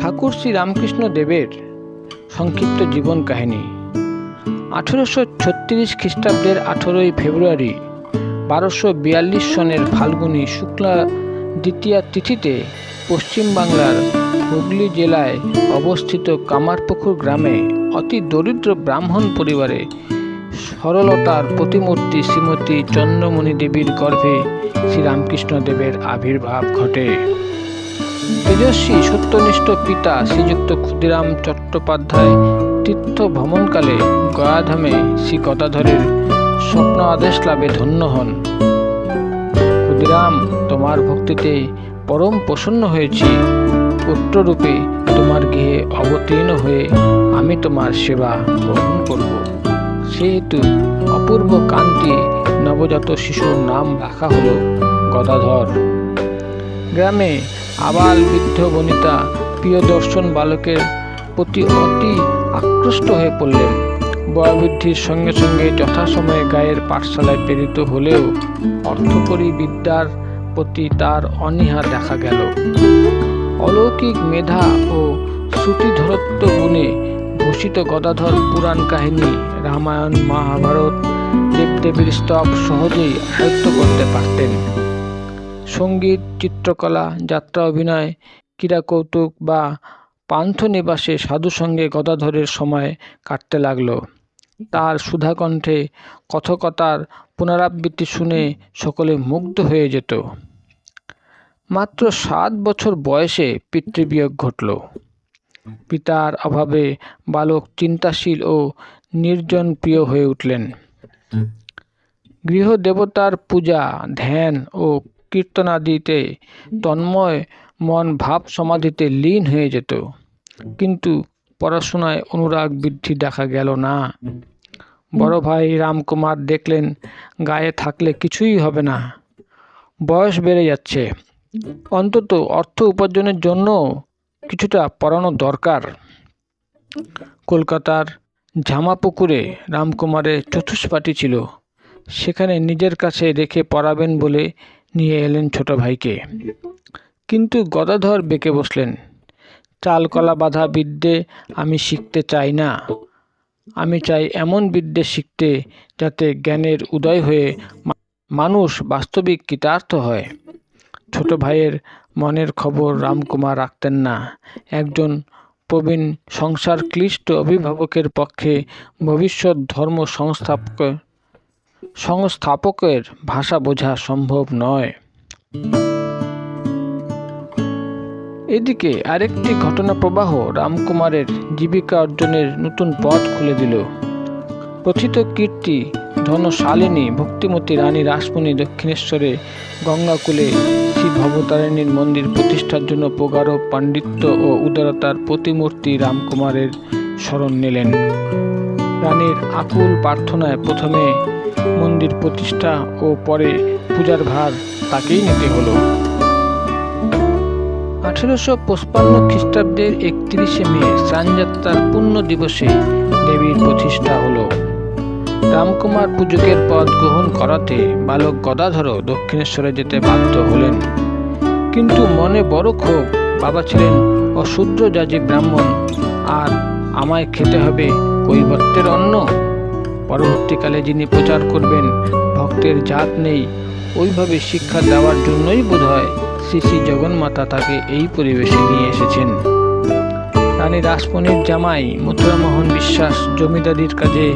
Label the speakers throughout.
Speaker 1: ঠাকুর শ্রী রামকৃষ্ণ দেবের সংক্ষিপ্ত জীবন কাহিনী। 1836 খ্রিস্টাব্দের 18ই ফেব্রুয়ারি 1242 সনের ফাল্গুনী শুক্লা দ্বিতীয়া তিথিতে পশ্চিমবাংলার হুগলি জেলায় অবস্থিত কামারপুকুর গ্রামে অতি দরিদ্র ব্রাহ্মণ পরিবারে সরলতার প্রতিমূর্তি শ্রীমতী চন্দ্রমণি দেবীর গর্ভে শ্রীরামকৃষ্ণ দেবের আবির্ভাব ঘটে। তেজস্বী সত্যনিষ্ঠ পিতা শ্রীযুক্ত ক্ষুদিরাম চট্টোপাধ্যায় তীর্থ ভ্রমণকালে গয়াধামে শ্রী গদাধরের স্বপ্ন আদেশ লাভে ধন্য হন। ক্ষুদিরাম, তোমার ভক্তিতে পরম প্রসন্ন হয়েছি, পুত্ররূপে তোমার গৃহে অবতীর্ণ হয়ে আমি তোমার সেবা গ্রহণ করব। সেহেতু অপূর্ব কান্তি নবজাত শিশুর নাম রাখা হলো গদাধর। গ্রামে আবাল বৃদ্ধ বনিতা প্রিয় দর্শন বালকের প্রতি অতি আকৃষ্ট হয়ে পড়লেন। বয়োবৃদ্ধির সঙ্গে সঙ্গে যথাসময়ে গায়ের পাঠশালায় প্রেরিত হলেও অর্থকরী বিদ্যার প্রতি তার অনীহা দেখা গেল। অলৌকিক মেধা ও শ্রুতিধরত্ব গুণে ভূষিত গদাধর পুরাণ কাহিনী, রামায়ণ, মহাভারত, দেবদেবীর স্তব সহজেই আয়ত্ত করতে পারতেন। সঙ্গীত, চিত্রকলা, যাত্রা অভিনয়, ক্রীড়া কৌতুক বা পান্থনিবাসে সাধুসঙ্গে গদাধরের সময় কাটতে লাগল। তার সুধাকণ্ঠে কথকতার পুনরাবৃত্তি শুনে সকলে মুগ্ধ হয়ে যেত। মাত্র 7 বছর বয়সে পিতৃবিয়োগ ঘটল। পিতার অভাবে বালক চিন্তাশীল ও নির্জন প্রিয় হয়ে উঠলেন। গৃহদেবতার পূজা, ধ্যান ও কীর্তনাদিতে তন্ময় মন ভাব সমাধিতে লীন হয়ে যেত, কিন্তু পড়াশোনায় অনুরাগ বৃদ্ধি দেখা গেল না। বড় ভাই রামকুমার দেখলেন গায়ে থাকলে কিছুই হবে না, বয়স বেড়ে যাচ্ছে, অন্তত অর্থ উপার্জনের জন্য কিছুটা পড়ানো দরকার। কলকাতার ঝামাপুকুরে রামকুমারের চতুষ্পাঠী ছিল, সেখানে নিজের কাছে রেখে পড়াবেন বলে নিয়ে এলেন ছোট ভাইকে। কিন্তু গদাধর বেঁকে বসলেন। চালকলা বাঁধা বিদ্যে আমি শিখতে চাই না, আমি চাই এমন বিদ্যে শিখতে যাতে জ্ঞানের উদয় হয়ে মানুষ বাস্তবিক কৃতার্থ হয়। ছোট ভাইয়ের মনের খবর রামকুমার রাখতেন না। একজন প্রবীণ সংসার ক্লিষ্ট অভিভাবকের পক্ষে ভবিষ্যৎ ধর্ম সংস্থাপকের ভাষা বোঝা সম্ভব নয়। এদিকে আরেকটি ঘটনা প্রবাহ রামকুমারের জীবিকা অর্জনের নতুন পথ খুলে দিল। প্রথিত কীর্তি ধনশালিনী ভক্তিমতী রানী রাসমণি দক্ষিণেশ্বরে গঙ্গাকুলে শ্রী ভবতারিণীর মন্দির প্রতিষ্ঠার জন্য প্রগাঢ় পাণ্ডিত্য ও উদারতার প্রতিমূর্তি রামকুমারের শরণ নিলেন। রানীর আকুল প্রার্থনায় প্রথমে মন্দির প্রতিষ্ঠা ও পরে পূজার ভার তাকেই নিতে হলো। 1855 খ্রিস্টাব্দের 31শে মে স্নানযাত্রার পুণ্য দিবসে দেবীর প্রতিষ্ঠা হলো। রামকুমার পূজকের পদ গ্রহণ করাতে বালক গদাধরও দক্ষিণেশ্বরে যেতে বাধ্য হলেন। কিন্তু মনে বড় ক্ষোভ, বাবা ছিলেন অশূদ্রজাতি ব্রাহ্মণ, আর আমায় খেতে হবে কৈবর্তের অন্ন। পরবর্তীকালে যিনি প্রচার করবেন ভক্তের জাত নেই, ওইভাবে শিক্ষা দেওয়ার জন্যই বোধহয় শ্রী শ্রী জগন্মাতা তাকে এই পরিবেশে নিয়ে এসেছেন। রানী রাসমণির জামাই মথুরামোহন বিশ্বাস জমিদারির কাজে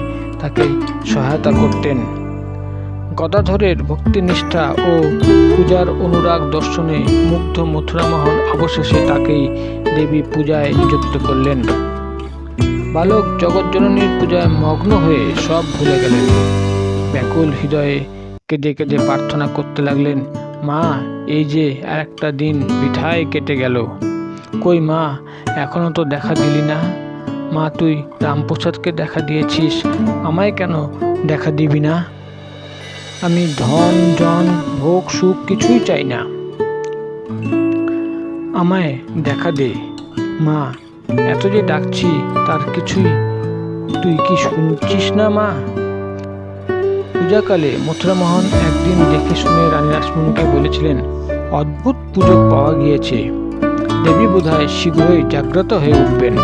Speaker 1: তাকে সহায়তা করতেন। গদাধরের ভক্তিনিষ্ঠা ও পূজার অনুরাগ দর্শনে মুগ্ধ মথুরামোহন অবশেষে তাকেই দেবী পূজায় নিযুক্ত করলেন। বালক জগজ্জননীর পূজায় মগ্ন হয়ে সব ভুলে গেলেন। ব্যাকুল হৃদয়ে কেঁদে কেঁদে প্রার্থনা করতে লাগলেন, মা, এই যে আর একটা দিন বৃথায় কেটে গেল। কই মা, এখনো তো দেখা দিলি না। মা, তুই রামপ্রসাদকে দেখা দিয়েছিস, আমায় কেন দেখা দিবি না? আমি ধন জন ভোগ সুখ কিছুই চাই না, আমায় দেখা দে। মা, এত যে ডাকছি তার কিছুই তুই কি শুনছিস না মা? পূজাকালে মথুরামোহন একদিন দেখে শুনে রানী রাসমণিকে বলেছিলেন, অদ্ভুত পূজক পাওয়া গিয়েছে, দেবী বোধহয় শীঘ্রই জাগ্রত হয়ে উঠবেন।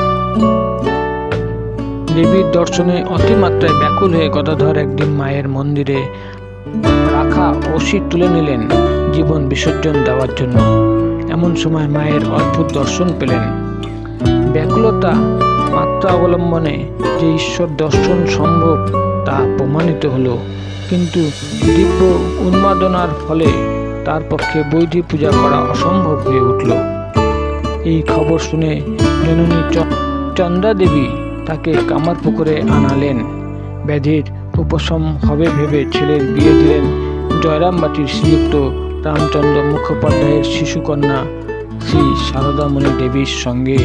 Speaker 1: দেবীর দর্শনে অতিমাত্রায় ব্যাকুল হয়ে গদাধর একদিন মায়ের মন্দিরে রাখা অসি তুলে নিলেন জীবন বিসর্জন দেওয়ার জন্য। এমন সময় মায়ের অদ্ভুত দর্শন পেলেন। ব্যাকুলতা মাত্রা অবলম্বনে যে ঈশ্বর দর্শন সম্ভব তা প্রমাণিত হলো, কিন্তু দিব্য উন্মাদনার ফলে তার পক্ষে বৈধি পূজা করা অসম্ভব হয়ে উঠল। এই খবর শুনে জননী চন্দ্রা দেবী তাকে কামারপুকুরে আনালেন। ব্যাধির উপশম হবে ভেবে ছেলের বিয়ে দিলেন জয়রামবাটির শ্রীযুক্ত রামচন্দ্র মুখোপাধ্যায়ের শিশুকন্যা শ্রী সারদামণি দেবীর সঙ্গে।